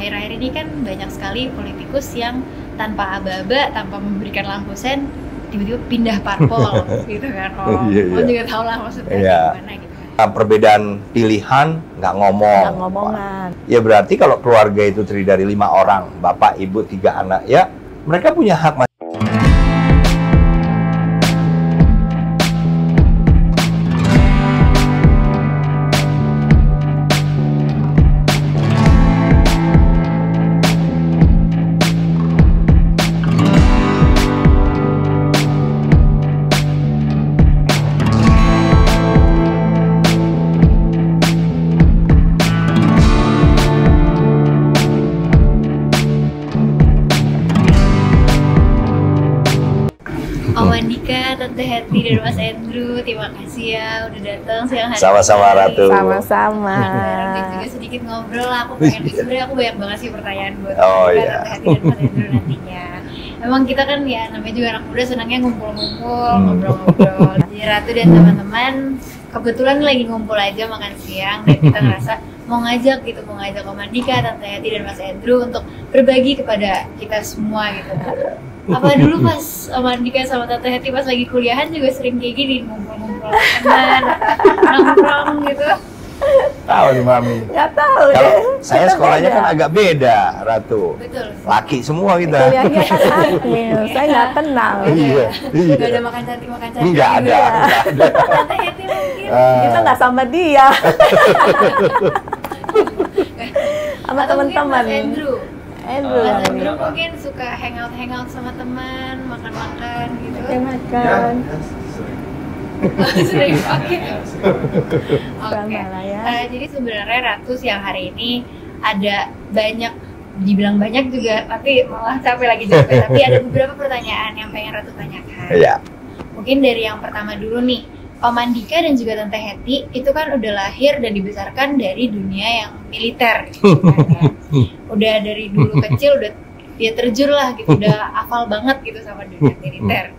akhir-akhir ini kan banyak sekali politikus yang tanpa aba-aba, tanpa memberikan lampu sen, tiba-tiba pindah parpol gitu kan. Om juga tahu lah maksudnya gimana gitu kan. Perbedaan pilihan nggak ngomongan. Ya berarti kalau keluarga itu terdiri dari 5 orang, bapak, ibu, 3 anak, ya mereka punya hak. Om Andika, Tante Hetty, dan Mas Andrew, terima kasih ya udah datang siang hari. Sama-sama Ratu. Sama-sama. Juga sedikit ngobrol lah, aku pengen sebenarnya aku banyak banget sih pertanyaan buat Tante Hetty dan Mas Andrew nantinya. Emang kita kan ya namanya juga anak muda senangnya ngumpul-ngumpul, ngobrol-ngobrol. Jadi Ratu dan teman-teman kebetulan lagi ngumpul aja makan siang dan kita ngerasa mau ngajak Om Andika, Tante Hetty dan Mas Andrew untuk berbagi kepada kita semua gitu. Apa dulu pas Om Andika sama Tante Hetty pas lagi kuliahan juga sering kayak gini, ngumpul-ngumpul teman, nongkrong gitu? Tahu nih Mami. Nggak tahu Kalau deh. saya sekolahnya kan agak beda, Ratu. Betul. Laki semua kita. Kuliahnya kan akmil, saya nggak kenal. Iya. Nggak ada makan cantik Nggak ada. Tante Hetty mungkin. Kita nggak sama dia. Sama Atau mungkin teman-teman. Mas Andrew. Andrew. Mas Andrew mungkin suka hangout sama teman, makan-makan gitu. Makan. Sering oke. Sama lah ya. Jadi sebenarnya Ratu siang hari ini ada banyak, dibilang banyak juga, tapi malah capek lagi jawabnya. Tapi ada beberapa pertanyaan yang pengen Ratu tanyakan. Iya. Mungkin dari yang pertama dulu nih. Om Andika dan juga Tante Hetty itu kan udah lahir dan dibesarkan dari dunia yang militer gitu kan, ya. Udah dari dulu kecil udah dia terjun lah gitu, udah hafal banget gitu sama dunia militer.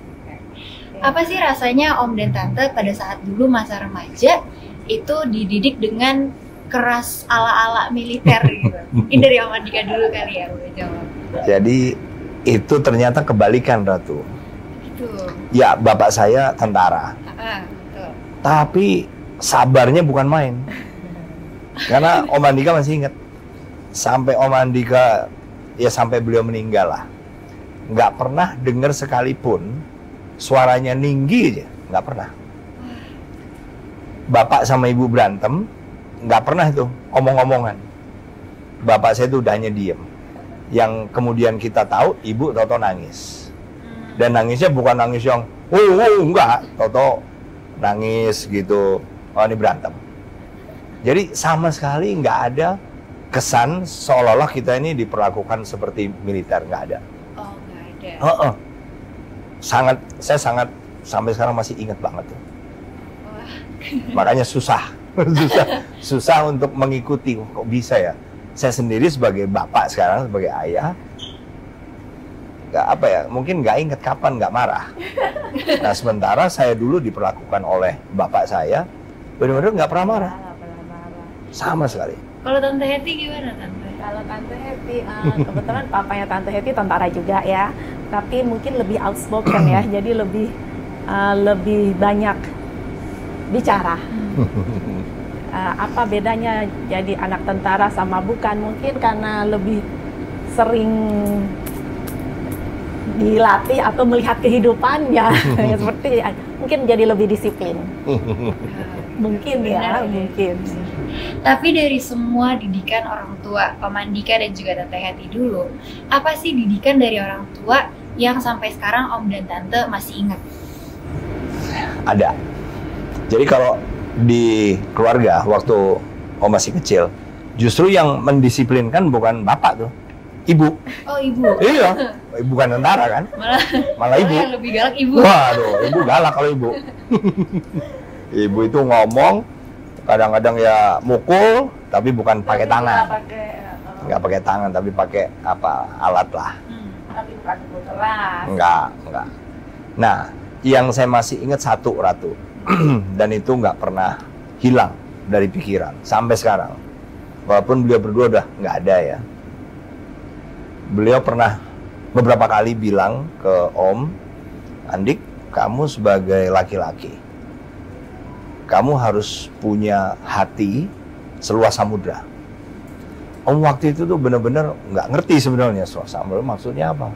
Apa sih rasanya Om dan Tante pada saat dulu masa remaja itu dididik dengan keras ala-ala militer gitu? Mungkin dari Om Andika dulu kali ya udah jawab. Jadi itu ternyata kebalikan Ratu. Itu. Ya bapak saya tentara. Betul. Tapi sabarnya bukan main. Karena Om Andika masih ingat. Sampai Om Andika, ya sampai beliau meninggal lah. Nggak pernah dengar sekalipun suaranya tinggi aja. Nggak pernah. Bapak sama ibu berantem, nggak pernah itu omong-omongan. Bapak saya itu udah hanya diem. Yang kemudian kita tahu, ibu Toto nangis. Dan nangisnya bukan nangis yang, enggak. Toto nangis gitu, oh ini berantem. Jadi sama sekali nggak ada kesan seolah-olah kita ini diperlakukan seperti militer, nggak ada. Oh nggak ada. Saya sangat sampai sekarang masih ingat banget tuh. Wah. Makanya susah untuk mengikuti. Kok bisa ya? Saya sendiri sebagai bapak sekarang, sebagai ayah, mungkin nggak ingat kapan nggak marah. Nah sementara saya dulu diperlakukan oleh bapak saya benar-benar nggak pernah marah, sama sekali. Kalau Tante Hetty gimana Tante? Kalau Tante Hetty, kebetulan papanya Tante Hetty tentara juga ya, tapi mungkin lebih outspoken ya, jadi lebih banyak bicara. Apa bedanya jadi anak tentara sama bukan? Mungkin karena lebih sering dilatih atau melihat kehidupannya seperti mungkin jadi lebih disiplin. Mungkin ya, mungkin. Tapi dari semua didikan orang tua, Om Andika dan juga Tante Hetty dulu, apa sih didikan dari orang tua yang sampai sekarang Om dan Tante masih ingat? Ada. Jadi kalau di keluarga waktu Om masih kecil, justru yang mendisiplinkan bukan bapak tuh, ibu. Oh ibu. Iya, bukan tentara kan? Malah ibu. Yang lebih galak ibu. Waduh, ibu galak kalau ibu. Ibu itu ngomong, kadang-kadang ya mukul, tapi bukan pakai tangan. Nggak pakai tangan, tapi pakai alat lah. Tapi bukan mukul keras. Nggak. Nah, yang saya masih ingat satu Ratu, dan itu nggak pernah hilang dari pikiran sampai sekarang. Walaupun beliau berdua udah nggak ada ya. beliau pernah beberapa kali bilang ke Om, Andik, kamu sebagai laki-laki, kamu harus punya hati seluas samudra. Om waktu itu tuh bener-bener nggak ngerti sebenarnya seluas samudra maksudnya apa.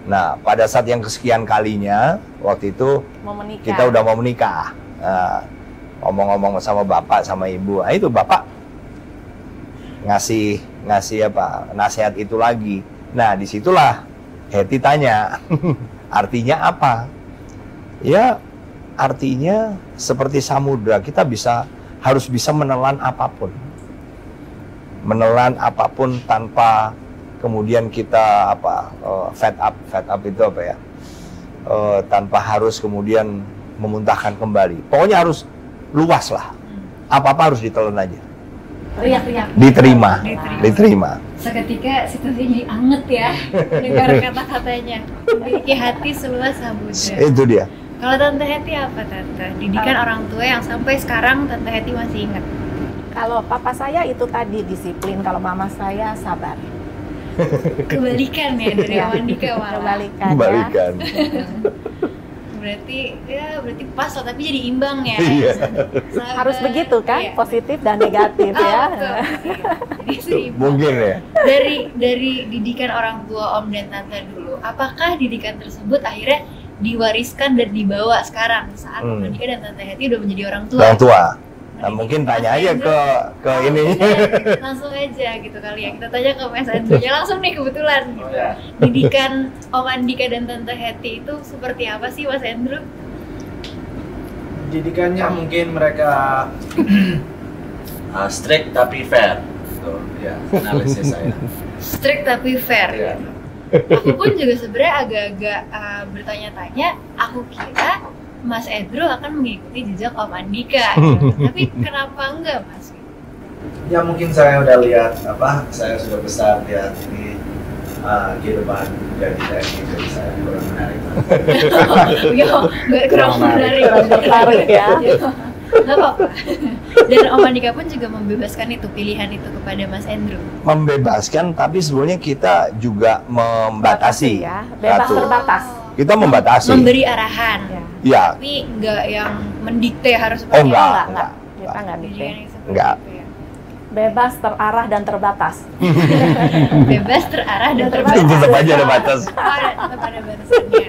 Nah, pada saat yang kesekian kalinya, waktu itu kita udah mau menikah. Nah, ngomong-ngomong sama bapak sama ibu, nah itu bapak ngasih apa nasihat itu lagi. Nah, disitulah Hetty tanya, artinya apa? Ya, artinya seperti samudra, kita harus bisa menelan apapun. Menelan apapun tanpa kemudian kita fed up itu apa ya? Tanpa harus kemudian memuntahkan kembali. Pokoknya harus luas lah. Apa-apa harus ditelan aja. Riak-riak. Diterima. Seketika situasinya jadi anget ya. Dengar kata-katanya. Memiliki hati seluas samudra. Itu dia. Kalau Tante Hetty apa, Tante? Didikan orang tua yang sampai sekarang Tante Hetty masih ingat. Kalau papa saya itu tadi disiplin, kalau mama saya sabar. Kebalikan ya dari Andika malah. Kebalikan. Berarti pas lah, tapi jadi imbang ya. Iya. Harus begitu kan, iya. Positif dan negatif ya. Betul. Jadi seimbang. Mungkin ya. Dari didikan orang tua Om dan Tante dulu, apakah didikan tersebut akhirnya diwariskan dan dibawa sekarang saat Om Andika dan Tante Hetty udah menjadi orang tua? Orang tua. Nah, mungkin tanya aja ke ini. Langsung aja gitu kali ya. Kita tanya ke Mas Andrew ya langsung nih kebetulan. Gitu. Didikan Om Andika dan Tante Hetty itu seperti apa sih, Mas Andrew? Didikannya mungkin mereka strict tapi fair. Gitu. Ya, analisis saya. Strict tapi fair. Ya. Aku pun juga sebenarnya agak-agak bertanya-tanya. Aku kira Mas Andrew akan mengikuti jejak Om Andika, gitu. Tapi kenapa enggak, Mas? Ya mungkin saya udah lihat saya sudah besar lihat ini kehidupan dari TNI, jadi saya kurang menarik. Nggak kurang menarik ya. Nggak apa-apa. Dan Om Andika pun juga membebaskan itu pilihan itu kepada Mas Andrew. Membebaskan, tapi sebenarnya kita juga membatasi. Ya, bebas Ratu. terbatas. Kita membatasi. Memberi arahan. Ya. Tapi nggak yang mendikte harus seperti enggak. Kita nggak dikte. Enggak. Ya. Bebas, terarah dan terbatas. Bebas, terarah dan terbatas. Tetap aja ada batas. Tetap ada batasannya.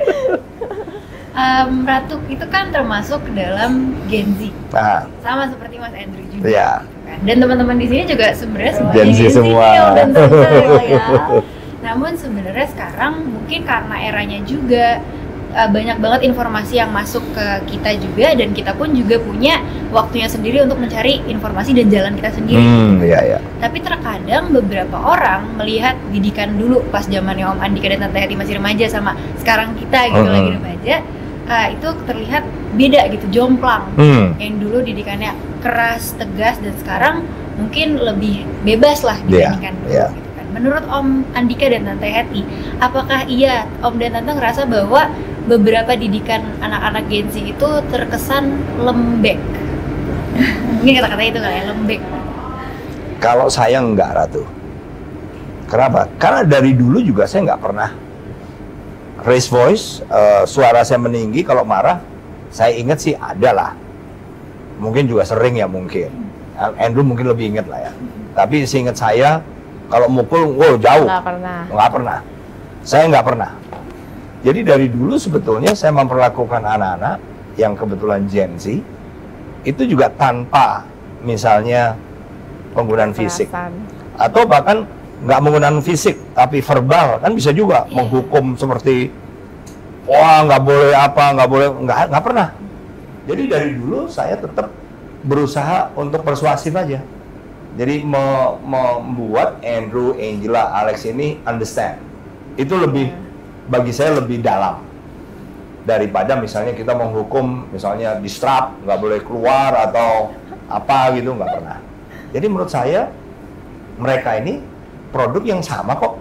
Ratu itu kan termasuk dalam Gen Z. Nah, Sama seperti Mas Andrew juga. Iya. Gitu kan. Dan teman-teman di sini juga sebenarnya semuanya Gen Z semua. nih, Om dan Tante, ya. Namun sebenarnya sekarang mungkin karena eranya juga banyak banget informasi yang masuk ke kita juga, dan kita pun juga punya waktunya sendiri untuk mencari informasi dan jalan kita sendiri. Iya. Tapi terkadang beberapa orang melihat didikan dulu pas zamannya Om Andika dan Tante Hetty masih remaja sama sekarang kita gitu lagi remaja, itu terlihat beda gitu, jomplang. Yang dulu didikannya keras, tegas, dan sekarang mungkin lebih bebas lah dibandingkan dulu. Gitu kan. Menurut Om Andika dan Tante Hetty, apakah iya Om dan Tante ngerasa bahwa beberapa didikan anak-anak Gen Z itu terkesan lembek? Mungkin kata-kata itu kali ya, lembek. Kalau saya enggak, Ratu. Kenapa? Karena dari dulu juga saya nggak pernah raise voice, suara saya meninggi kalau marah. Saya ingat sih ada lah. Mungkin juga sering ya mungkin. Andrew mungkin lebih ingat lah ya. Tapi seingat saya, kalau mukul, jauh. Nggak pernah. Saya nggak pernah. Jadi dari dulu sebetulnya saya memperlakukan anak-anak yang kebetulan Gen Z itu juga tanpa misalnya penggunaan fisik. Atau bahkan nggak menggunakan fisik, tapi verbal. Kan bisa juga menghukum seperti, wah nggak boleh apa, nggak pernah. Jadi dari dulu saya tetap berusaha untuk persuasif aja. Jadi membuat Andrew, Angela, Alex ini understand. Itu lebih, bagi saya lebih dalam daripada misalnya kita menghukum, misalnya distrap, nggak boleh keluar atau apa gitu, nggak pernah. Jadi menurut saya mereka ini produk yang sama kok.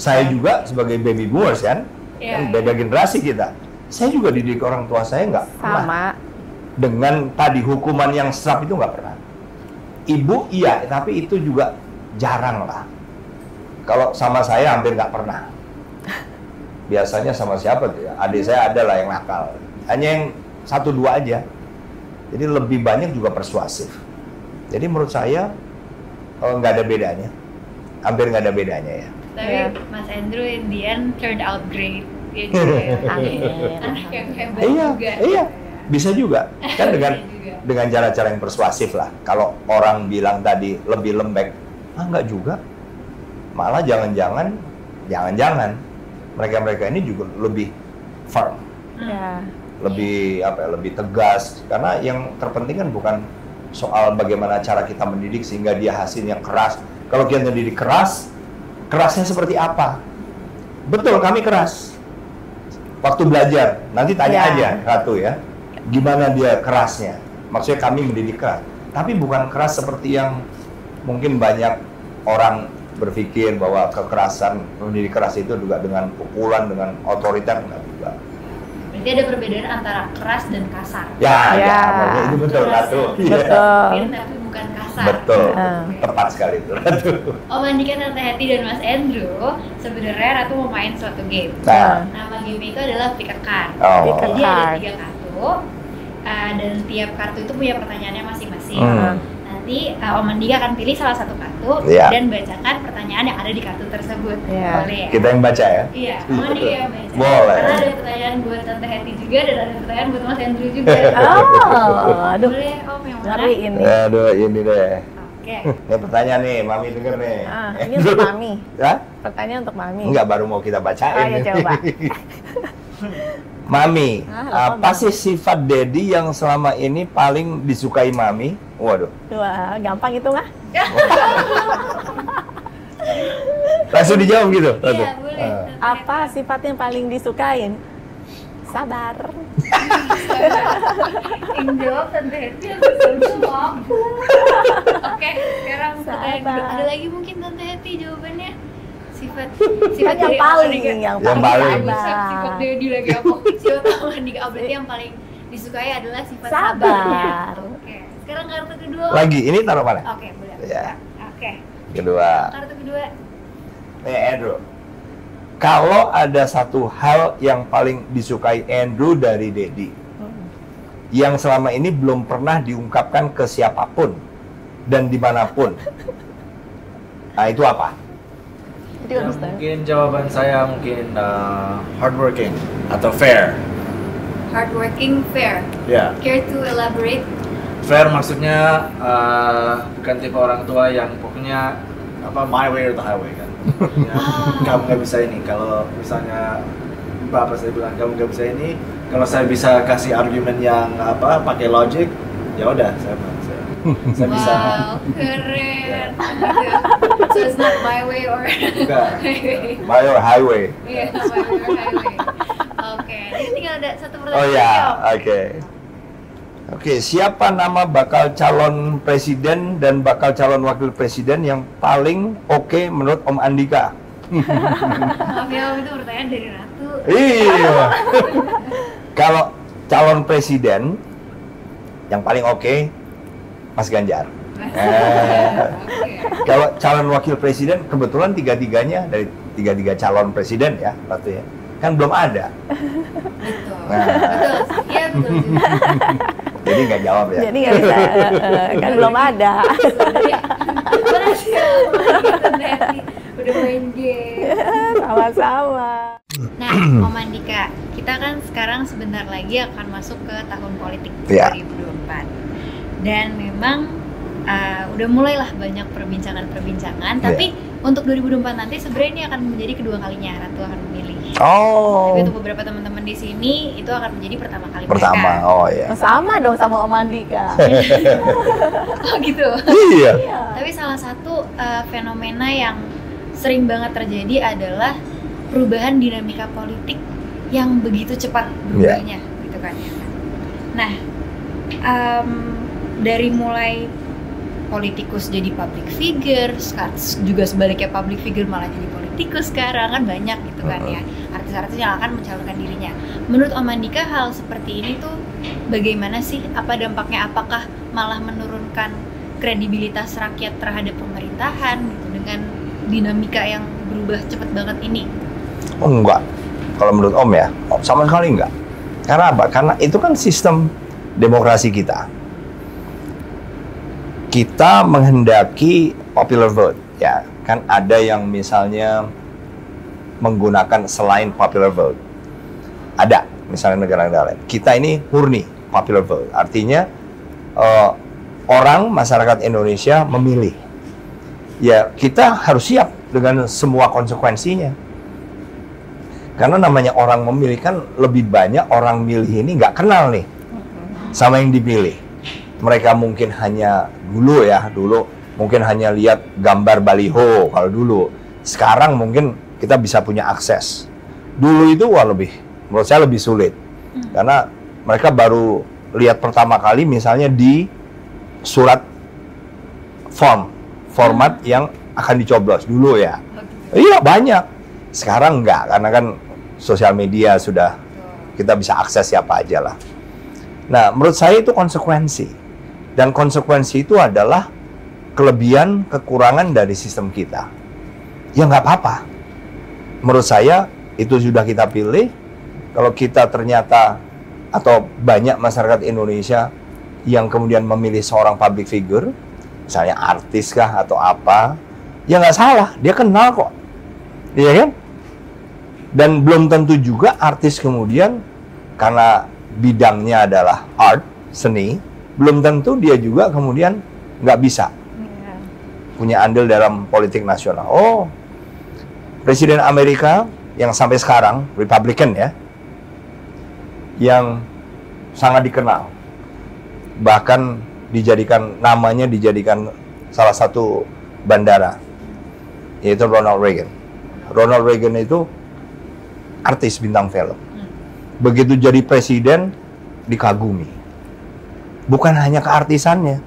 Saya juga sebagai baby boomers kan beda generasi kita. Saya juga didik orang tua saya nggak pernah dengan tadi hukuman yang strap itu nggak pernah. Ibu iya, tapi itu juga jarang lah. Kalau sama saya hampir nggak pernah. Biasanya sama siapa tuh ya? Adik saya ada lah yang nakal. Hanya yang 1-2 aja. Jadi lebih banyak juga persuasif. Jadi menurut saya nggak ada bedanya. Hampir nggak ada bedanya ya. Tapi Mas Andrew in the end turned out great. Ya juga ya. Anak yang hebat juga. Iya, bisa juga. Kan dengan cara-cara yang persuasif lah. Kalau orang bilang tadi lebih lembek, enggak juga. Malah jangan-jangan mereka ini juga lebih firm, lebih lebih tegas. Karena yang terpenting kan bukan soal bagaimana cara kita mendidik sehingga dia hasilnya keras. Kalau kita mendidik keras, kerasnya seperti apa? Betul, kami keras. Waktu belajar, nanti tanya aja Ratu ya, gimana dia kerasnya? Maksudnya kami mendidik keras, tapi bukan keras seperti yang mungkin banyak orang berpikir bahwa kekerasan mendidik keras itu juga dengan pukulan, dengan otoriter, enggak juga. Berarti ada perbedaan antara keras dan kasar. Ya, itu betul Ratu. Betul. Tapi bukan kasar. Betul, tepat sekali itu Ratu. Om Andika, Tante Hetty, dan Mas Andrew, sebenarnya Ratu mau main suatu game. Nama game itu adalah Pick a Card. Jadi ada 3 kartu, dan tiap kartu itu punya pertanyaannya masing-masing. Nanti Om Andika akan pilih salah satu kartu dan bacakan pertanyaan yang ada di kartu tersebut. Boleh ya? Kita yang baca ya? Iya, Om Andika yang baca. Boleh. Karena ada pertanyaan buat Tante Hetty juga dan ada pertanyaan buat Mas Andrew juga. Aduh. Boleh Om, yang mana? Ngeri ini. Aduh, ini deh. Oke. Ini pertanyaan nih, Mami denger nih. Ini untuk Mami. Ya? Pertanyaan untuk Mami. Enggak, baru mau kita bacain. Ya, coba. Mami, apa sih sifat Daddy yang selama ini paling disukai Mami? Waduh. Wah, gampang itu nggak? Langsung dijawab gitu? Iya, boleh. Apa sifat yang paling disukain? Sabar. Yang jawab Tante Hetty, yang jawab. Oke, sekarang pertanyaan kedua. Ada lagi mungkin Tante Hetty jawabannya? Sifat Yang dari paling, Om yang paling. Sifat Daddy lagi apa? Sifat Om Andika, berarti yang paling disukai adalah sifat Sabar. sabarnya. Oke, sekarang kartu kedua. Lagi, ini taruh mana? Oke, boleh. Ya. Oke, Kedua. kartu kedua. Nih Andrew. Kalau ada satu hal yang paling disukai Andrew dari Daddy, yang selama ini belum pernah diungkapkan ke siapapun dan dimanapun, nah itu apa? Mungkin jawaban saya hardworking atau fair. Hardworking, fair. Ya. Care to elaborate? Fair maksudnya bukan tipe orang tua yang pokoknya my way or the highway kan. Ya, kamu nggak bisa ini. Kalau misalnya bapak saya bilang kamu nggak bisa ini, kalau saya bisa kasih argumen yang pakai logic, ya udah saya bisa. Wow, keren. So it's not my way or highway. My or highway. Iya, my way or highway. Oke, ini tinggal ada satu pertanyaan. Oh ya, lagi, Om. Oke, siapa nama bakal calon presiden dan bakal calon wakil presiden yang paling oke menurut Om Andika? Maaf ya, Om, itu pertanyaan dari Ratu. Iya. Kalau calon presiden yang paling oke, Mas Ganjar. Kalau calon wakil presiden, kebetulan tiga-tiganya dari tiga calon presiden ya, Ratu ya, kan belum ada. Betul. Nah. Betul. Iya, betul. Jadi nggak jawab ya. Jadi nggak bisa, kan belum ada. Makasih ya, Tante Hetty. Udah main game. Sama-sama. Nah, Om Andika, kita kan sekarang sebentar lagi akan masuk ke tahun politik 2024. Dan memang udah mulailah banyak perbincangan-perbincangan. Tapi untuk 2024 nanti sebenarnya ini akan menjadi kedua kalinya Ratu akan memilih. Oh. Tapi untuk beberapa teman-teman di sini itu akan menjadi pertama kali Pertama, mereka. oh ya. Sama dong sama Om Andika. Oh gitu. Iya. Tapi salah satu fenomena yang sering banget terjadi adalah perubahan dinamika politik yang begitu cepat berubahnya, gitu kan ya. Nah, dari mulai politikus jadi public figure, juga sebaliknya public figure malah jadi politikus sekarang kan banyak gitu kan ya, artis-artis yang akan mencalonkan dirinya. Menurut Om Andika hal seperti ini tuh bagaimana sih? Apa dampaknya? Apakah malah menurunkan kredibilitas rakyat terhadap pemerintahan gitu dengan dinamika yang berubah cepat banget ini? Oh enggak, kalau menurut Om ya, sama sekali enggak. Karena apa? Karena itu kan sistem demokrasi kita. Kita menghendaki popular vote, ya kan ada yang misalnya menggunakan selain popular vote. Ada, misalnya negara-negara lain. Kita ini murni popular vote, artinya orang masyarakat Indonesia memilih. Ya kita harus siap dengan semua konsekuensinya. Karena namanya orang memilih kan lebih banyak orang milih ini nggak kenal nih sama yang dipilih. Mereka mungkin hanya dulu mungkin hanya lihat gambar baliho kalau dulu. Sekarang mungkin kita bisa punya akses. Dulu itu menurut saya lebih sulit. Karena mereka baru lihat pertama kali misalnya di surat format yang akan dicoblos dulu ya. Iya banyak. Sekarang enggak, karena kan sosial media sudah kita bisa akses siapa aja lah. Nah, menurut saya itu konsekuensi. Dan konsekuensi itu adalah kelebihan, kekurangan dari sistem kita. Ya nggak apa-apa. Menurut saya itu sudah kita pilih. Kalau kita ternyata atau banyak masyarakat Indonesia yang kemudian memilih seorang public figure, misalnya artis kah atau apa, ya nggak salah, dia kenal kok, iya kan? Dan belum tentu juga artis kemudian karena bidangnya adalah art, seni, belum tentu dia juga kemudian nggak bisa punya andil dalam politik nasional. Oh, Presiden Amerika yang sampai sekarang Republican ya, yang sangat dikenal, bahkan namanya dijadikan salah satu bandara, yaitu Ronald Reagan. Ronald Reagan itu artis bintang film. Begitu jadi presiden dikagumi. Bukan hanya keartisannya.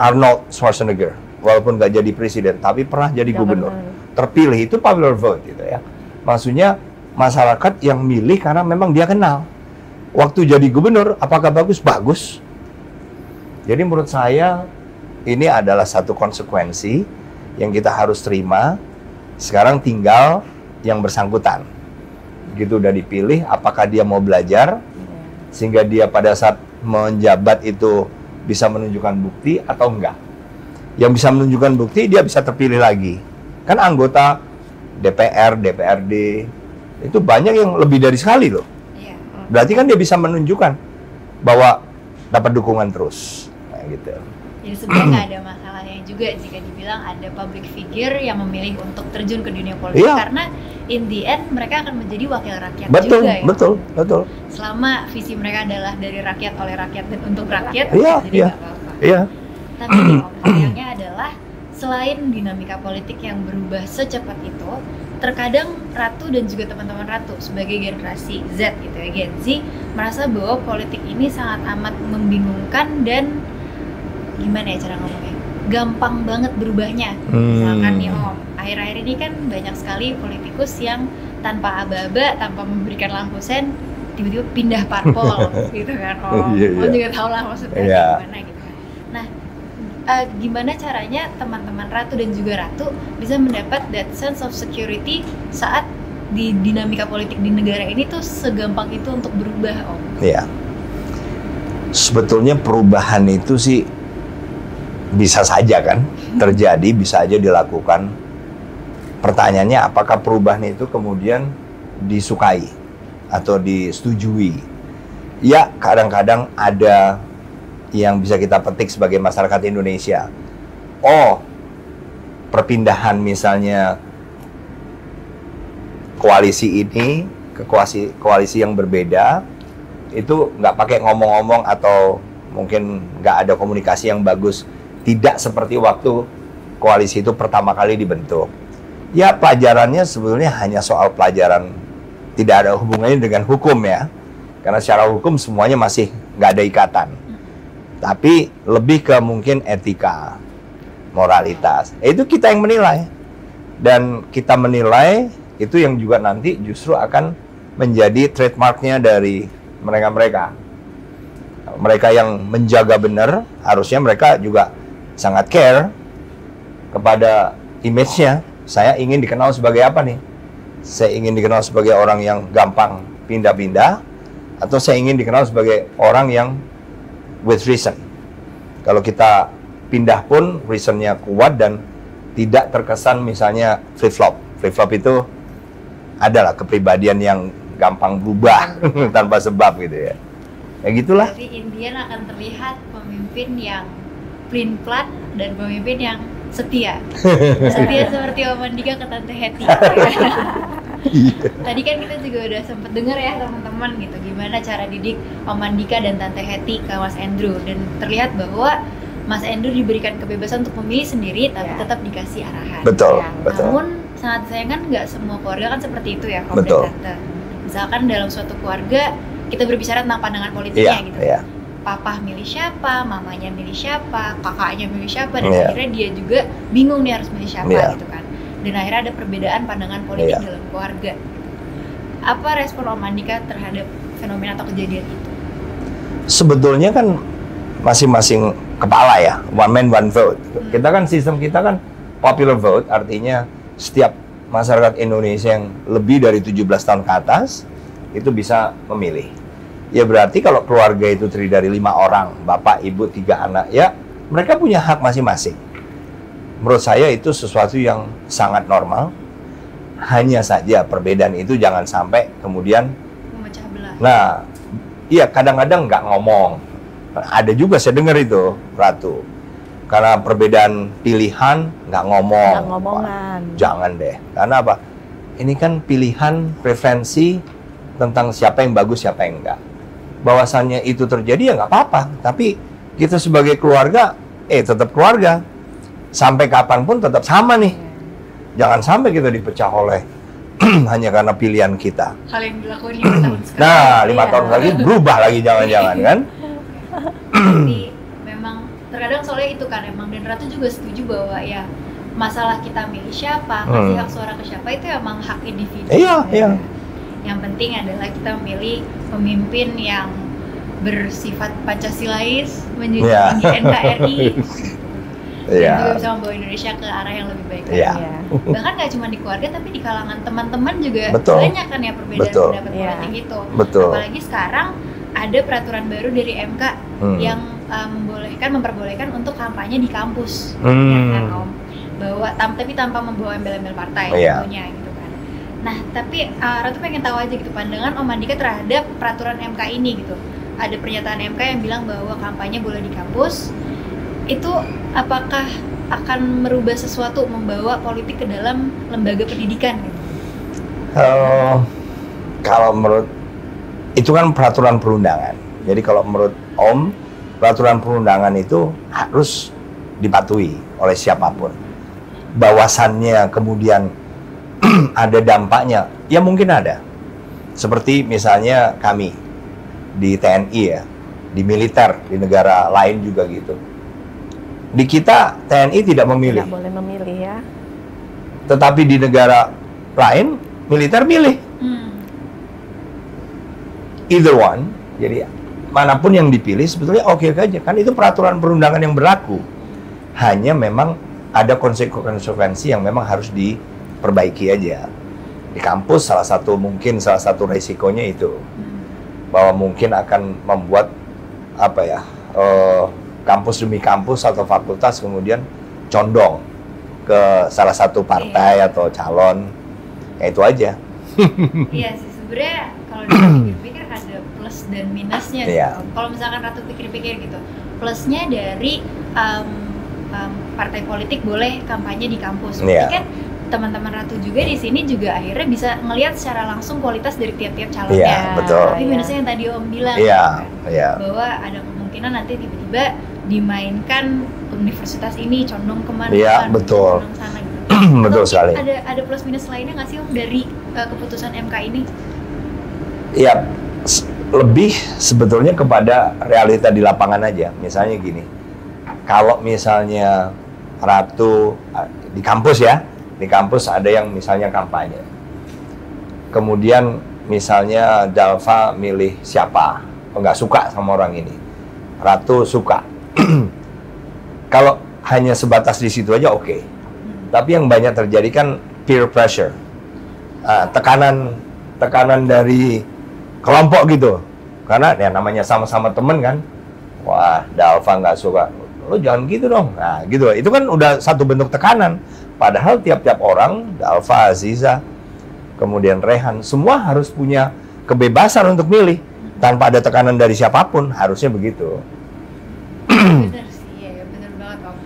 Arnold Schwarzenegger, walaupun nggak jadi presiden, tapi pernah jadi gubernur. Terpilih, itu popular vote gitu ya. Maksudnya masyarakat yang milih karena memang dia kenal. Waktu jadi gubernur, apakah bagus? Bagus. Jadi menurut saya ini adalah satu konsekuensi yang kita harus terima. Sekarang tinggal yang bersangkutan. Begitu udah dipilih, apakah dia mau belajar sehingga dia pada saat menjabat itu bisa menunjukkan bukti atau enggak. Yang bisa menunjukkan bukti, dia bisa terpilih lagi. Kan anggota DPR, DPRD itu banyak yang lebih dari sekali loh. Berarti kan dia bisa menunjukkan bahwa dapat dukungan terus. Kayak gitu. Jadi sebenarnya nggak ada masalahnya juga jika dibilang ada public figure yang memilih untuk terjun ke dunia politik, karena in the end mereka akan menjadi wakil rakyat juga ya. Betul. Selama visi mereka adalah dari rakyat, oleh rakyat, dan untuk rakyat, jadi nggak apa-apa. Tapi sayangnya adalah selain dinamika politik yang berubah secepat itu, terkadang Ratu dan juga teman-teman Ratu sebagai generasi Z gitu ya, Gen Z, merasa bahwa politik ini sangat amat membingungkan dan gimana ya cara ngomongnya, gampang banget berubahnya. Misalkan nih Om, akhir-akhir ini kan banyak sekali politikus yang tanpa aba-aba, tanpa memberikan lampu sen, tiba-tiba pindah parpol gitu kan Om. Om juga tau lah maksudnya gimana gitu kan. Nah, gimana caranya teman-teman Ratu dan juga Ratu bisa mendapat that sense of security saat di dinamika politik di negara ini tuh segampang itu untuk berubah Om? Iya. Sebetulnya perubahan itu sih bisa saja kan terjadi, bisa aja dilakukan. Pertanyaannya apakah perubahan itu kemudian disukai atau disetujui? Ya, kadang-kadang ada yang bisa kita petik sebagai masyarakat Indonesia. Oh, perpindahan misalnya koalisi ini ke koalisi yang berbeda, itu nggak pakai ngomong-ngomong atau mungkin nggak ada komunikasi yang bagus. Tidak seperti waktu koalisi itu pertama kali dibentuk. Ya, pelajarannya sebetulnya hanya soal pelajaran, tidak ada hubungannya dengan hukum ya. Karena secara hukum semuanya masih nggak ada ikatan. Tapi lebih ke mungkin etika, moralitas. Itu kita yang menilai. Dan kita menilai itu yang juga nanti justru akan menjadi trademarknya dari mereka-mereka. Mereka yang menjaga benar, harusnya mereka juga sangat care kepada image-nya, saya ingin dikenal sebagai apa nih? Saya ingin dikenal sebagai orang yang gampang pindah-pindah, atau saya ingin dikenal sebagai orang yang with reason. Kalau kita pindah pun reasonnya kuat dan tidak terkesan misalnya flip-flop. Flip-flop itu adalah kepribadian yang gampang berubah tanpa sebab gitu ya. Ya gitulah. Jadi Indian akan terlihat pemimpin yang plain-plat dan pemimpin yang setia. Setia seperti Om Andika ke Tante Hetty. Tadi kan kita juga udah sempet dengar ya teman-teman gitu, gimana cara didik Om Andika dan Tante Hetty ke Mas Andrew, dan terlihat bahwa Mas Andrew diberikan kebebasan untuk memilih sendiri, tapi tetap dikasih arahan. Betul, Ya. betul. Namun sangat sayangkan nggak semua keluarga kan seperti itu ya, Om Betul. dan Tante. Misalkan dalam suatu keluarga kita berbicara tentang pandangan politiknya gitu. Iya. Papa milih siapa, mamanya milih siapa, kakaknya milih siapa, dan Iya. akhirnya dia juga bingung nih harus milih siapa Iya. gitu kan. Dan akhirnya ada perbedaan pandangan politik Iya. dalam keluarga. Apa respon Om Andika terhadap fenomena atau kejadian itu? Sebetulnya kan masing-masing kepala ya, one man one vote. Kita kan sistem kita kan popular vote, artinya setiap masyarakat Indonesia yang lebih dari 17 tahun ke atas itu bisa memilih. Ya berarti kalau keluarga itu terdiri dari 5 orang, bapak, ibu, 3 anak, ya mereka punya hak masing-masing. Menurut saya itu sesuatu yang sangat normal. Hanya saja perbedaan itu jangan sampai kemudian, Memecah belah. nah, iya kadang-kadang nggak ngomong. Ada juga saya dengar itu, Ratu. Karena perbedaan pilihan nggak ngomong. Nggak ngomongan. Wah, jangan deh. Karena apa? Ini kan pilihan, preferensi tentang siapa yang bagus, siapa yang enggak. Bahwasannya itu terjadi ya nggak apa-apa. Tapi kita sebagai keluarga, tetap keluarga. Sampai kapanpun tetap sama nih. Jangan sampai kita dipecah oleh hanya karena pilihan kita. Hal yang dilakukan 5 tahun sekarang. Nah, 5 Iya. tahun lagi berubah lagi jangan-jangan kan? Jadi memang terkadang soalnya itu kan emang, dan Ratu juga setuju bahwa ya masalah kita milih siapa, kasih hak suara ke siapa itu emang hak individu. Iya, iya. Yang penting adalah kita memilih pemimpin yang bersifat Pancasilais, menjunjung Iya. tinggi NKRI, dan Iya. juga bisa membawa Indonesia ke arah yang lebih baik. Iya. Iya. Bahkan nggak cuma di keluarga, tapi di kalangan teman-teman juga Betul. banyak kan ya perbedaan Betul. pendapat Iya. politik itu. Betul. Apalagi sekarang ada peraturan baru dari MK yang memperbolehkan untuk kampanye di kampus, ya kan Om? Tapi tanpa membawa embel-embel partai Iya. tentunya gitu kan. Nah tapi Ratu pengen tahu aja gitu pandangan Om Andika terhadap peraturan MK ini gitu. Ada pernyataan MK yang bilang bahwa kampanye boleh di kampus. Itu apakah akan merubah sesuatu, membawa politik ke dalam lembaga pendidikan gitu? Kalau menurut itu kan peraturan perundangan. Jadi kalau menurut Om, peraturan perundangan itu harus dipatuhi oleh siapapun. Bahwasannya kemudian ada dampaknya, ya mungkin ada. Seperti misalnya kami di TNI ya, di militer, di negara lain juga gitu. Di kita TNI tidak memilih. Tidak boleh memilih ya. Tetapi di negara lain militer milih. Either one, jadi manapun yang dipilih sebetulnya oke aja, kan itu peraturan perundangan yang berlaku. Hanya memang ada konsekuensi yang memang harus diperbaiki aja. Di kampus salah satu resikonya itu bahwa mungkin akan membuat kampus demi kampus atau fakultas kemudian condong ke salah satu partai atau calon, ya itu aja. Iya sih, sebenarnya kalau dipikir-pikir ada plus dan minusnya sih. Iya. Kalau misalkan Ratu pikir-pikir gitu, plusnya dari partai politik boleh kampanye di kampus. Berarti Iya. kan teman-teman Ratu juga di sini juga akhirnya bisa ngelihat secara langsung kualitas dari tiap-tiap calonnya. Iya, betul. Tapi minusnya yang tadi Om bilang, Iya, kan, iya. bahwa ada kemungkinan nanti tiba-tiba dimainkan universitas ini condong kemana, Iya, betul. condong sana gitu. Betul Atau sekali. Ada plus minus lainnya nggak sih Om dari keputusan MK ini? Ya, lebih sebetulnya kepada realita di lapangan aja. Misalnya gini, kalau misalnya Ratu di kampus ya, di kampus ada yang misalnya kampanye. Kemudian misalnya Dalva milih siapa, nggak suka sama orang ini. Ratu suka. Kalau hanya sebatas di situ aja oke. Tapi yang banyak terjadi kan peer pressure, tekanan dari kelompok gitu. Karena ya namanya sama-sama temen kan. Wah, Dalfa nggak suka, lo jangan gitu dong. Nah, gitu. Itu kan udah satu bentuk tekanan. Padahal tiap-tiap orang, Dalfa, Aziza, kemudian Rehan, semua harus punya kebebasan untuk milih tanpa ada tekanan dari siapapun. Harusnya begitu. Bener sih, ya bener banget Om.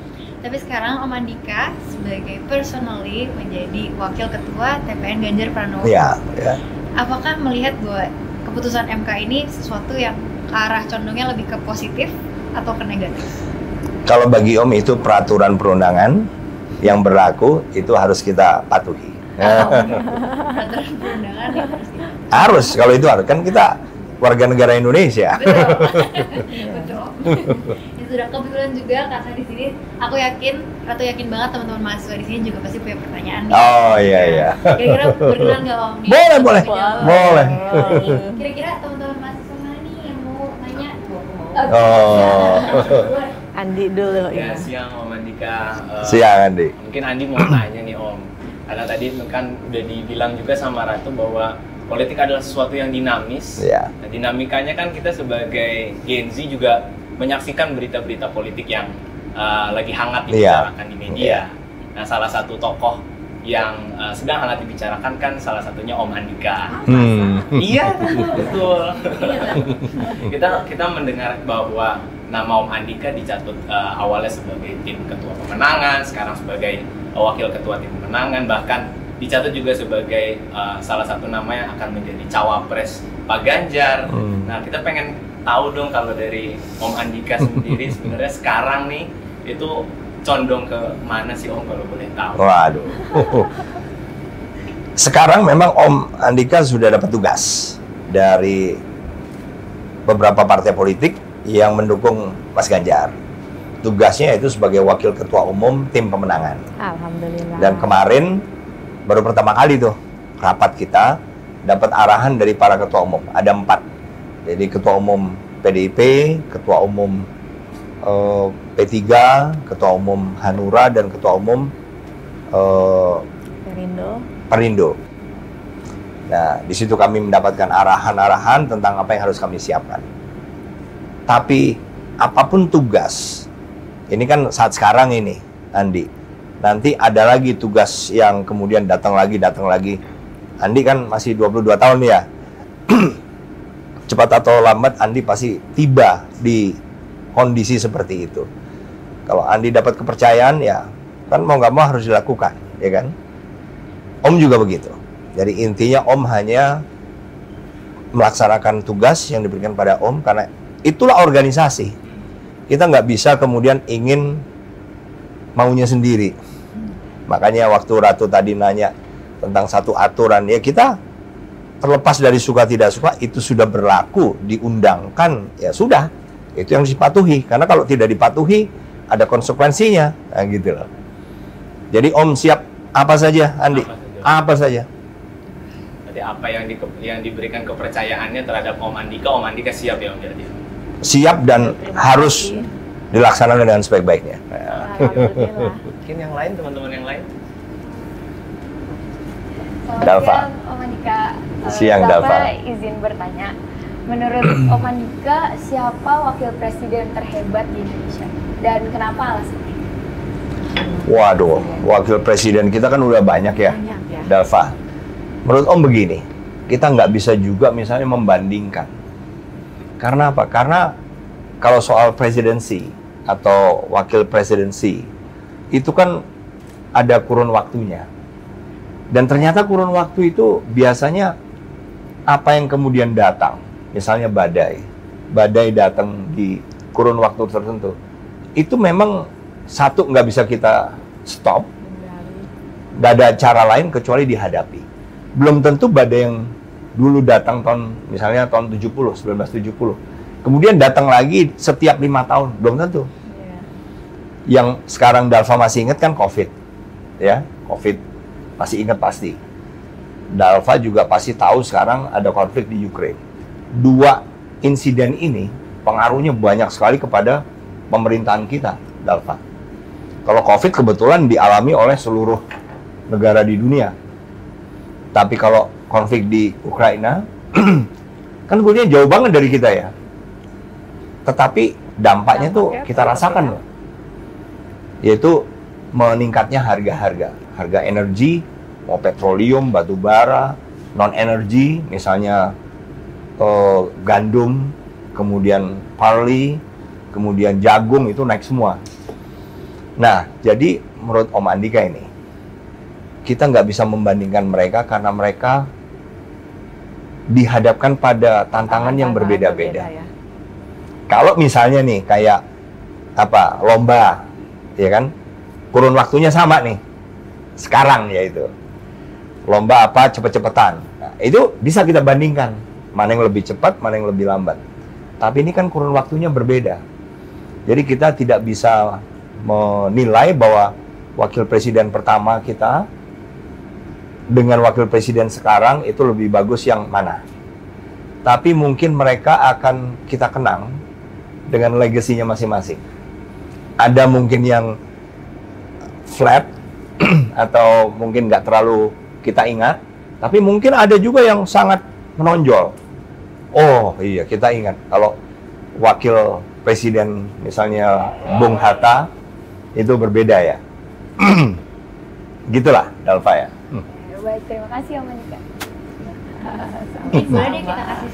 Tapi sekarang Om Andika sebagai personally menjadi wakil ketua TPN Ganjar Pranowo. Iya, ya. Apakah melihat bahwa keputusan MK ini sesuatu yang ke arah condongnya lebih ke positif atau ke negatif? Kalau bagi Om itu peraturan perundangan yang berlaku itu harus kita patuhi. Peraturan perundangan yang harus Harus, kalau itu harus. Kan kita warga negara Indonesia. Betul. Betul. Ya sudah, kebetulan juga karena di sini aku yakin, Ratu yakin banget teman-teman mahasiswa di sini juga pasti punya pertanyaan nih. Oh iya iya. Kira-kira berkenan nggak Om? Nih? Boleh, boleh. Jawab. Boleh. Kira-kira teman-teman mahasiswa mana nih yang mau nanya? Oh. Andi dulu Ya, ya. siang Om Andika. Siang Andi. Mungkin Andi mau tanya nih Om. Karena tadi kan udah dibilang juga sama Ratu bahwa politik adalah sesuatu yang dinamis. Iya. Nah, dinamikanya kan kita sebagai Gen Z juga menyaksikan berita-berita politik yang lagi hangat dibicarakan di media. Iya. Nah, salah satu tokoh yang sedang hangat dibicarakan kan salah satunya Om Andika. Iya, betul. Kita mendengar bahwa nama Om Andika dicatut awalnya sebagai tim ketua pemenangan, sekarang sebagai wakil ketua tim pemenangan, bahkan dicatut juga sebagai salah satu nama yang akan menjadi cawapres Pak Ganjar. Nah, kita pengen tahu dong kalau dari Om Andika sendiri sebenarnya sekarang nih itu condong ke mana sih Om kalau boleh tahu? Waduh. Sekarang memang Om Andika sudah dapat tugas dari beberapa partai politik yang mendukung Mas Ganjar. Tugasnya itu sebagai wakil ketua umum tim pemenangan. Alhamdulillah. Dan kemarin baru pertama kali tuh rapat kita dapat arahan dari para ketua umum. Ada 4. Jadi ketua umum PDIP, ketua umum P3, ketua umum Hanura, dan ketua umum Perindo. Nah, di situ kami mendapatkan arahan-arahan tentang apa yang harus kami siapkan. Tapi apapun tugas, ini kan saat sekarang ini, Andi. Nanti ada lagi tugas yang kemudian datang lagi. Andi kan masih 22 tahun ya. Cepat atau lambat Andi pasti tiba di kondisi seperti itu. Kalau Andi dapat kepercayaan ya kan mau nggak mau harus dilakukan, ya kan? Om juga begitu. Jadi intinya Om hanya melaksanakan tugas yang diberikan pada Om karena itulah organisasi. Kita nggak bisa kemudian ingin maunya sendiri. Makanya waktu Ratu tadi nanya tentang satu aturan, ya kita terlepas dari suka tidak suka, itu sudah berlaku, diundangkan, ya sudah, itu yang dipatuhi. Karena kalau tidak dipatuhi, ada konsekuensinya, nah gitu loh. Jadi Om siap apa saja, Andi? Apa saja. Jadi apa yang diberikan kepercayaannya terhadap Om Andika siap ya Om jadi? Siap dan harus dilaksanakan dengan sebaik-baiknya. Alhamdulillah. Mungkin yang lain, teman-teman yang lain? Dalfa. Om Andika. Siang, Dalfa. Izin bertanya. Menurut Om Andika, siapa wakil presiden terhebat di Indonesia? Dan kenapa alasannya? Waduh, wakil presiden kita kan udah banyak ya, Banyak ya. Dalfa. Menurut Om begini, kita nggak bisa juga misalnya membandingkan. Karena apa? Karena kalau soal presidensi atau wakil presidensi, itu kan ada kurun waktunya. Dan ternyata kurun waktu itu biasanya apa yang kemudian datang, misalnya badai datang di kurun waktu tertentu, itu memang satu nggak bisa kita stop, nggak ada cara lain kecuali dihadapi. Belum tentu badai yang dulu datang misalnya tahun 1970, kemudian datang lagi setiap 5 tahun, belum tentu. Yang sekarang Dalfa masih ingat kan COVID, ya, COVID. Masih ingat pasti. Dalfa juga pasti tahu sekarang ada konflik di Ukraine. 2 insiden ini pengaruhnya banyak sekali kepada pemerintahan kita, Dalfa. Kalau COVID kebetulan dialami oleh seluruh negara di dunia. Tapi kalau konflik di Ukraina, kan sebetulnya jauh banget dari kita ya. Tetapi dampaknya tuh kita rasakan loh. Yaitu meningkatnya harga energi, mau petroleum, batu bara, non-energi, misalnya gandum, kemudian barley, kemudian jagung itu naik semua. Nah, jadi menurut Om Andika ini, kita nggak bisa membandingkan mereka karena mereka dihadapkan pada tantangan yang berbeda-beda. Ya. Kalau misalnya nih kayak apa lomba, ya kan, kurun waktunya sama nih, sekarang yaitu lomba apa cepet-cepetan. Nah, itu bisa kita bandingkan mana yang lebih cepat, mana yang lebih lambat. Tapi ini kan kurun waktunya berbeda. Jadi kita tidak bisa menilai bahwa wakil presiden pertama kita dengan wakil presiden sekarang itu lebih bagus yang mana. Tapi mungkin mereka akan kita kenang dengan legasinya masing-masing. Ada mungkin yang flat atau mungkin nggak terlalu kita ingat, tapi mungkin ada juga yang sangat menonjol. Oh iya, kita ingat kalau wakil presiden misalnya Bung Hatta itu berbeda ya. Gitulah Dalva ya. Baik, terima kasih Om Andika. Boleh deh kita kasih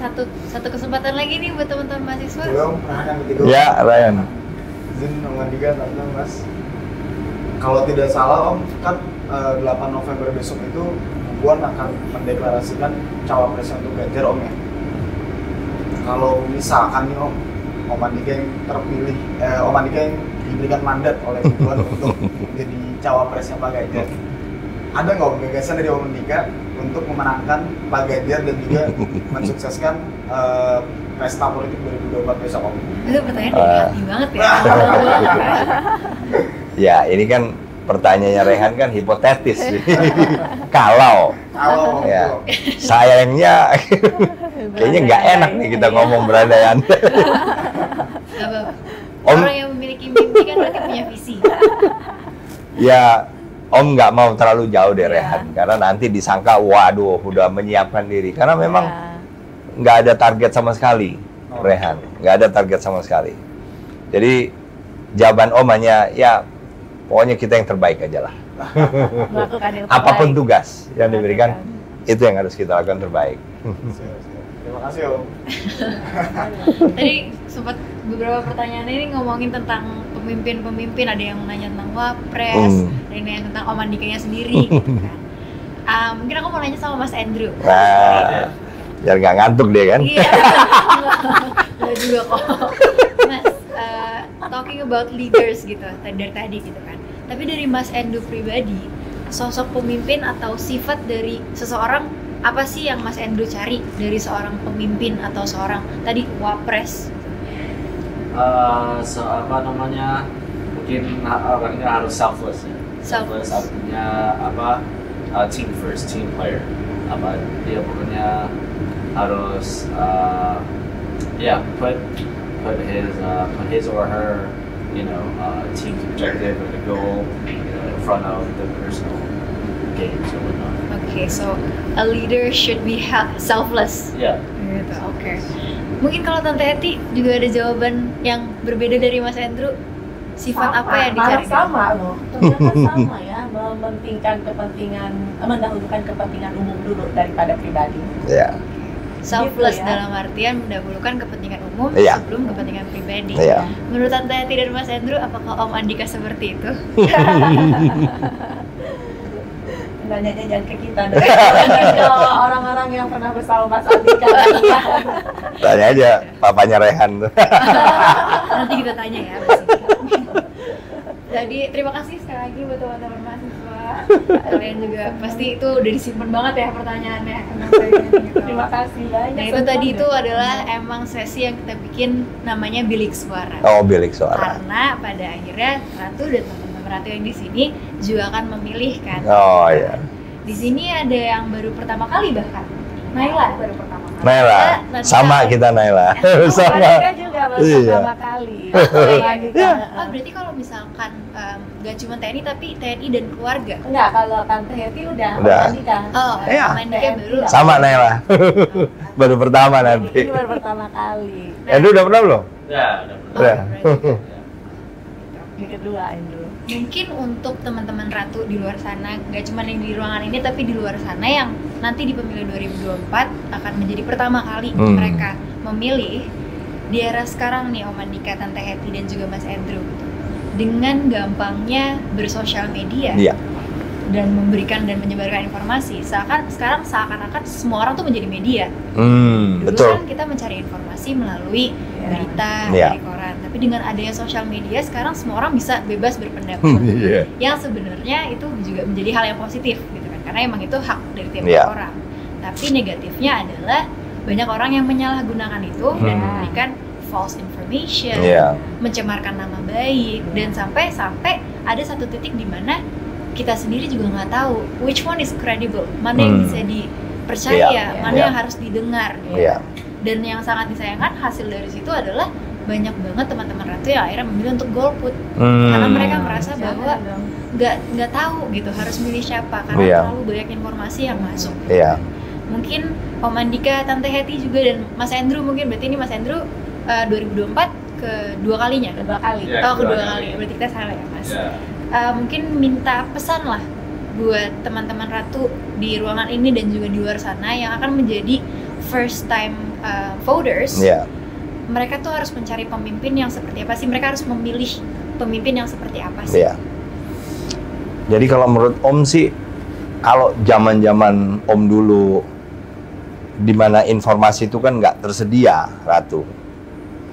satu kesempatan lagi nih buat teman-teman mahasiswa. Ya, Ryan. Izin Om Andika, Tante, Mas. Kalau tidak salah Om, kan 8 November besok itu Puan akan mendeklarasikan cawapresnya untuk Ganjar Om ya. Kalau misalkan nih Om Andika yang terpilih, Om Andika yang diberikan mandat oleh Puan untuk jadi cawapresnya Pak Ganjar, ada nggak Om gagasan dari Om Andika untuk memenangkan Pak Ganjar dan juga mensukseskan pesta politik 2024 besok Om? Itu pertanyaan dari hati banget ya. Ya, ini kan pertanyaannya Rehan kan hipotetis. Kalau ya, sayangnya kayaknya nggak enak nih kita ngomong berandai-andai. Nggak apa-apa. Orang yang memiliki mimpi kan berarti punya visi. Ya, Om nggak mau terlalu jauh deh Rehan, karena nanti disangka waduh udah menyiapkan diri. Karena memang nggak ada target sama sekali, Rehan, nggak ada target sama sekali. Jadi jawaban Om hanya ya pokoknya kita yang terbaik aja lah. Melakukan yang Apapun terbaik. tugas yang diberikan, itu yang harus kita lakukan terbaik. Terima kasih Om. Tadi sempat beberapa pertanyaan ini ngomongin tentang pemimpin-pemimpin, ada yang nanya tentang wapres, ada yang nanya tentang Om Andikanya sendiri. Gitu kan. Mungkin aku mau nanya sama Mas Andrew. Nah, biar nggak ngantuk dia kan. Iya, nggak juga kok. Mas, talking about leaders gitu, dari tadi gitu kan. Tapi dari Mas Andrew pribadi, sosok pemimpin atau sifat dari seseorang apa sih yang Mas Andrew cari dari seorang pemimpin atau seorang tadi wapres? Apa namanya, mungkin orangnya harus selfless ya. Selfless artinya apa, team first, team player. Apa dia pokoknya harus put his or her team's objective and the goal in front of the personal games or whatnot. Okay, so a leader should be selfless. Yeah. Gitu, oke. Mungkin kalau Tante Eti juga ada jawaban yang berbeda dari Mas Andrew. Sifat apa yang dicari? Sama loh, ternyata sama ya, mementingkan mendahulukan kepentingan umum dulu daripada pribadi. Ya. Selfless Gitu ya. dalam artian mendahulukan kepentingan umum Iya. sebelum kepentingan pribadi. Iya. Menurut Tante Eti dan Mas Andrew, apakah Om Andika seperti itu? Nanyanya jangan ke kita deh. Ke orang-orang yang pernah bersama Mas Andika. Tanya aja papanya Rehan tuh. Nanti kita tanya ya. abis ini. Jadi terima kasih sekali lagi buat teman-teman mahasiswa. Kalian juga pasti itu udah disimpan banget ya pertanyaannya. Terima kasih banyak. Nah itu tadi itu adalah emang sesi yang kita bikin namanya bilik suara. Oh, bilik suara. Karena pada akhirnya Ratu dan teman-teman Ratu yang di sini juga akan memilih kan. Oh iya. Di sini ada yang baru pertama kali bahkan. Naila baru pertama kali. Naila, sama kita Naila. Sama. Andika juga baru pertama kali. Iya. Oh, berarti kalau misalkan nggak cuma TNI tapi TNI dan keluarga. Enggak, kalau Tante Hetty udah. Mandika. Oh, Iya. Mandika baru. Sama Nela. Baru pertama nanti. Ini baru pertama kali. Andrew udah pernah belum? Ya, Udah. Yang kedua Andrew. Mungkin untuk teman-teman Ratu di luar sana, nggak cuma yang di ruangan ini tapi di luar sana yang nanti di pemilu 2024 akan menjadi pertama kali mereka memilih di era sekarang nih, Om Andika, Tante Hetty dan juga Mas Andrew, dengan gampangnya bersosial media dan memberikan dan menyebarkan informasi. Seakan-akan semua orang tuh menjadi media. Dulu betul. kan kita mencari informasi melalui berita dari koran, tapi dengan adanya sosial media sekarang semua orang bisa bebas berpendapat. Yang sebenarnya itu juga menjadi hal yang positif gitu kan, karena emang itu hak dari tiap orang. Tapi negatifnya adalah banyak orang yang menyalahgunakan itu dan memberikan false information, mencemarkan nama baik, dan sampai ada satu titik di mana kita sendiri juga nggak tahu which one is credible, mana yang bisa dipercaya, mana yang harus didengar. Dan yang sangat disayangkan hasil dari situ adalah banyak banget teman-teman Ratu yang akhirnya memilih untuk golput karena mereka merasa bahwa nggak tahu gitu harus milih siapa karena terlalu banyak informasi yang masuk. Mungkin Om Andika, Tante Hetty juga dan Mas Andrew, mungkin berarti ini Mas Andrew 2024 kedua kalinya. Kedua kali. Kedua kali. Berarti kita salah ya, Mas. Mungkin minta pesan lah buat teman-teman Ratu di ruangan ini dan juga di luar sana yang akan menjadi first time voters. Mereka tuh harus mencari pemimpin yang seperti apa sih? Mereka harus memilih pemimpin yang seperti apa sih? Jadi kalau menurut Om sih, kalau zaman-zaman Om dulu di mana informasi itu kan nggak tersedia, Ratu.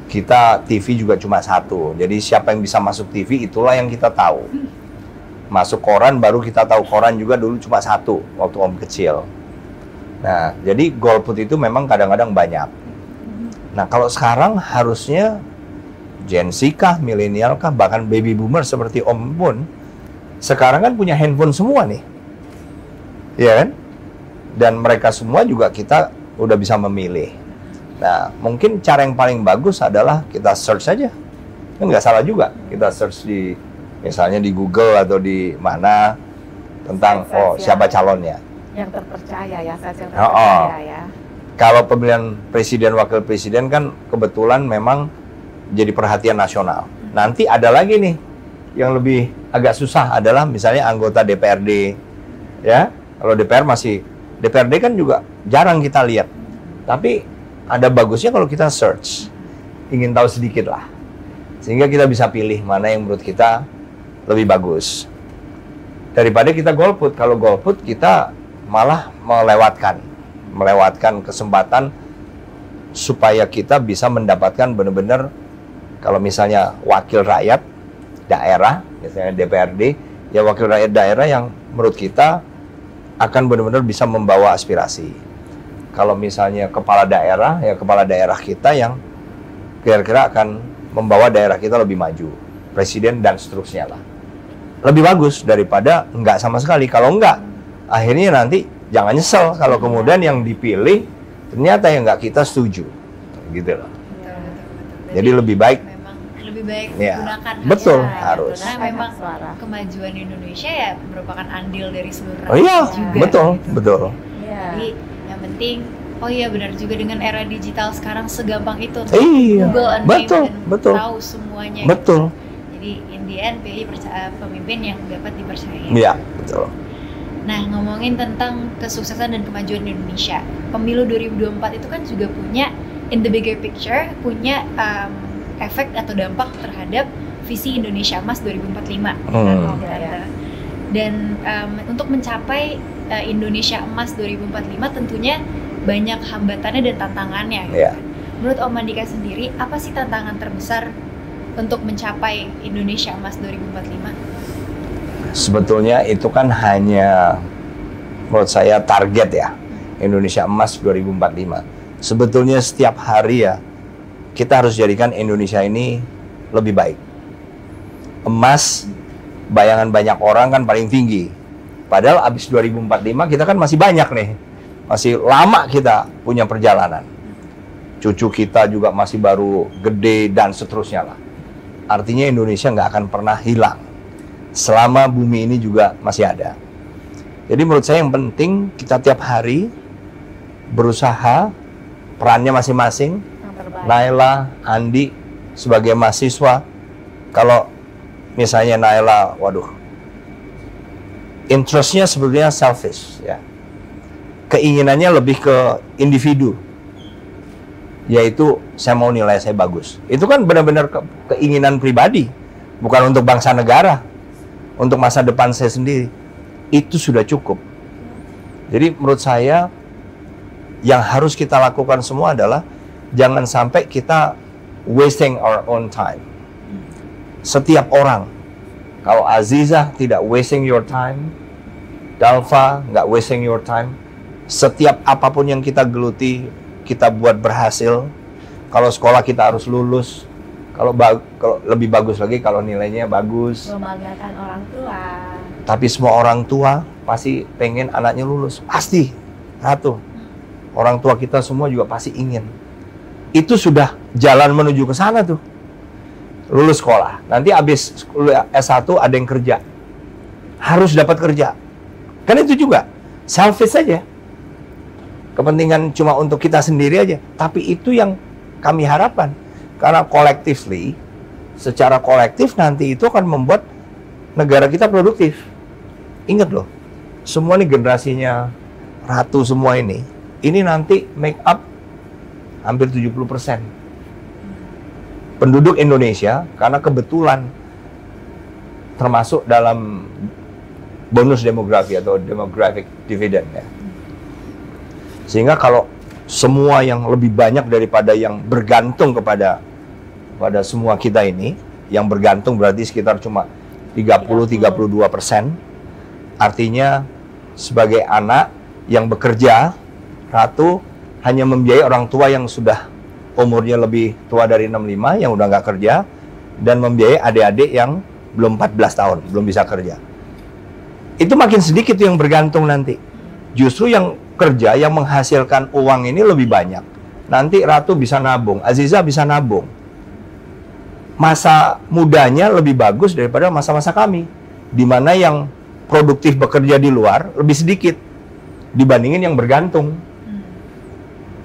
Kita TV juga cuma satu. Jadi siapa yang bisa masuk TV itulah yang kita tahu. Masuk koran baru kita tahu, koran juga dulu cuma satu waktu Om kecil. Nah, jadi golput itu memang kadang-kadang banyak. Nah, kalau sekarang harusnya Gen Z kah, milenial kah, bahkan baby boomer seperti Om pun sekarang kan punya handphone semua nih. Iya kan? Dan mereka semua juga kita udah bisa memilih. Nah, mungkin cara yang paling bagus adalah kita search saja. Kan nggak salah juga. Kita search di, misalnya di Google atau di mana tentang siapa calonnya. Yang terpercaya ya, yang terpercaya ya. Kalau pemilihan presiden, wakil presiden kan kebetulan memang jadi perhatian nasional. Nanti ada lagi nih yang lebih agak susah adalah misalnya anggota DPRD. Ya, kalau DPRD kan juga jarang kita lihat. Tapi ada bagusnya kalau kita search, ingin tahu sedikit lah, sehingga kita bisa pilih mana yang menurut kita lebih bagus daripada kita golput. Kalau golput kita malah melewatkan kesempatan supaya kita bisa mendapatkan benar-benar, kalau misalnya wakil rakyat daerah, misalnya DPRD, ya wakil rakyat daerah yang menurut kita akan benar-benar bisa membawa aspirasi. Kalau misalnya kepala daerah, ya kepala daerah kita yang kira-kira akan membawa daerah kita lebih maju, presiden dan seterusnya lah. Lebih bagus daripada enggak sama sekali. Kalau enggak, akhirnya nanti jangan nyesel kalau kemudian yang dipilih ternyata yang enggak kita setuju, gitu loh. Jadi lebih baik. Memang lebih baik ya, menggunakan harus. Karena memang kemajuan Indonesia ya merupakan andil dari seluruh rakyat juga. Betul, gitu. Betul. Jadi yang penting, oh iya benar juga dengan era digital sekarang segampang itu Google betul. Tahu semuanya. Betul. Gitu. Jadi in the end pilih pemimpin yang dapat dipercaya. Iya, betul. Nah, ngomongin tentang kesuksesan dan kemajuan Indonesia, pemilu 2024 itu kan juga punya in the bigger picture, punya efek atau dampak terhadap visi Indonesia Emas 2045. Dan untuk mencapai Indonesia Emas 2045 tentunya banyak hambatannya dan tantangannya. Gitu. Menurut Om Andika sendiri, apa sih tantangan terbesar untuk mencapai Indonesia Emas 2045? Sebetulnya itu kan hanya menurut saya target ya, Indonesia Emas 2045. Sebetulnya setiap hari ya kita harus jadikan Indonesia ini lebih baik. Emas, bayangan banyak orang kan paling tinggi. Padahal abis 2045 kita kan masih banyak nih. Masih lama kita punya perjalanan. cucu kita juga masih baru gede, dan seterusnya lah. Artinya Indonesia nggak akan pernah hilang selama bumi ini juga masih ada. Jadi menurut saya yang penting kita tiap hari berusaha, perannya masing-masing. Naila, Andi sebagai mahasiswa, kalau misalnya Naila, waduh, interestnya sebetulnya selfish ya, keinginannya lebih ke individu, yaitu saya mau nilai saya bagus. Itu kan benar-benar keinginan pribadi, bukan untuk bangsa negara, untuk masa depan saya sendiri. Itu sudah cukup. Jadi menurut saya yang harus kita lakukan semua adalah jangan sampai kita wasting our own time. Setiap orang, kalau Aziza tidak wasting your time, Dalva nggak wasting your time, setiap apapun yang kita geluti, kita buat berhasil. Kalau sekolah kita harus lulus, kalau lebih bagus lagi kalau nilainya bagus. Membanggakan orang tua. Tapi semua orang tua pasti pengen anaknya lulus, pasti. Satu, orang tua kita semua juga pasti ingin. Itu sudah jalan menuju ke sana tuh. Lulus sekolah, nanti habis S1 ada yang kerja, harus dapat kerja. Kan itu juga selfish saja, kepentingan cuma untuk kita sendiri aja. Tapi itu yang kami harapkan, karena collectively, secara kolektif nanti itu akan membuat negara kita produktif. Ingat loh, semua ini generasinya Ratu semua ini nanti make up hampir 70% penduduk Indonesia, karena kebetulan termasuk dalam bonus demografi atau demographic dividend ya. Sehingga kalau semua yang lebih banyak daripada yang bergantung kepada semua kita ini, yang bergantung berarti sekitar cuma 30-32%. Artinya sebagai anak yang bekerja, Ratu hanya membiayai orang tua yang sudah umurnya lebih tua dari 65, yang udah nggak kerja, dan membiayai adik-adik yang belum 14 tahun, belum bisa kerja. Itu makin sedikit yang bergantung nanti. Justru yang kerja, yang menghasilkan uang ini lebih banyak. Nanti Ratu bisa nabung, Aziza bisa nabung. Masa mudanya lebih bagus daripada masa-masa kami, di mana yang produktif bekerja di luar lebih sedikit dibandingin yang bergantung.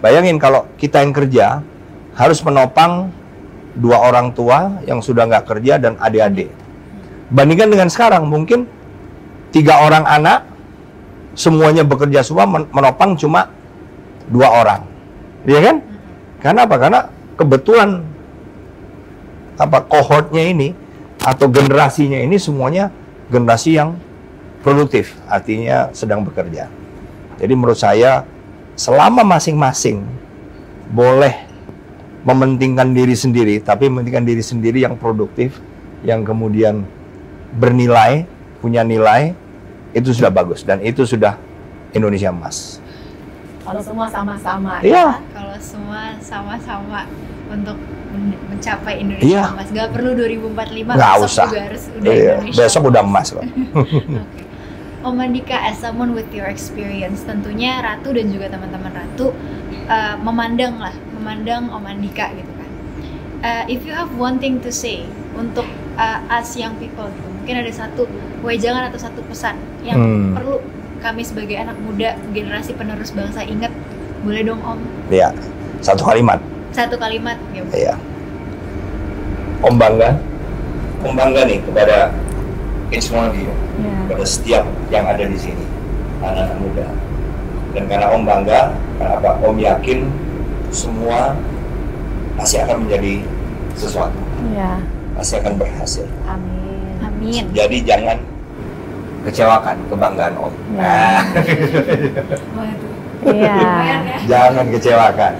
Bayangin kalau kita yang kerja harus menopang dua orang tua yang sudah nggak kerja dan adik-adik. Bandingkan dengan sekarang, mungkin 3 orang anak semuanya bekerja semua, menopang cuma 2 orang, iya kan? Karena apa? Karena kebetulan kohortnya ini atau generasinya ini semuanya generasi yang produktif, artinya sedang bekerja. Jadi menurut saya, selama masing-masing boleh mementingkan diri sendiri, tapi mementingkan diri sendiri yang produktif, yang kemudian bernilai, punya nilai, itu sudah bagus, dan itu sudah Indonesia emas. Kalau semua sama-sama, iya. Kalau semua sama-sama untuk mencapai Indonesia emas, nggak perlu 2045, nggak besok usah. juga harus udah Indonesia. Besok udah emas kok. Okay. Om Andika, as someone with your experience, tentunya Ratu dan juga teman-teman Ratu memandang Om Andika gitu kan. If you have one thing to say untuk us young people gitu, mungkin ada satu wejangan atau satu pesan yang perlu kami sebagai anak muda, generasi penerus bangsa ingat, boleh dong Om? Iya, satu kalimat. Satu kalimat, ya. Iya. Om bangga nih kepada each one of you, kepada setiap yang ada di sini, anak-anak muda. Dan karena Om bangga, karena apa? Om yakin semua pasti akan menjadi sesuatu. Iya. Pasti akan berhasil. Amin. Amin. Jadi jangan kecewakan kebanggaan Om. Ya. Iya. Jangan kecewakan.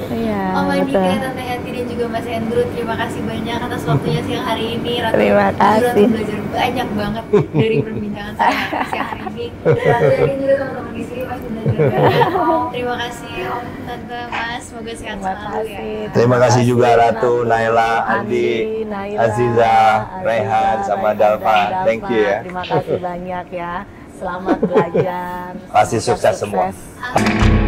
Iya. Om Andika, betul. Tante Hetty dan juga Mas Andrew, terima kasih banyak atas waktunya siang hari ini. Ratu, Terima kasih. Ratu belajar banyak banget dari perbincangan siang hari ini. Ratu dan juga teman-teman di sini pasti belajar banyak. Terima kasih Om, Tante, Mas, semoga sehat selalu ya. Terima kasih juga Ratu, Naila, Andi, Naila, Aziza, Rehan, sama Dalva. Thank you ya. Terima kasih banyak ya. Selamat belajar. Pasti Semoga sukses semua. Amin.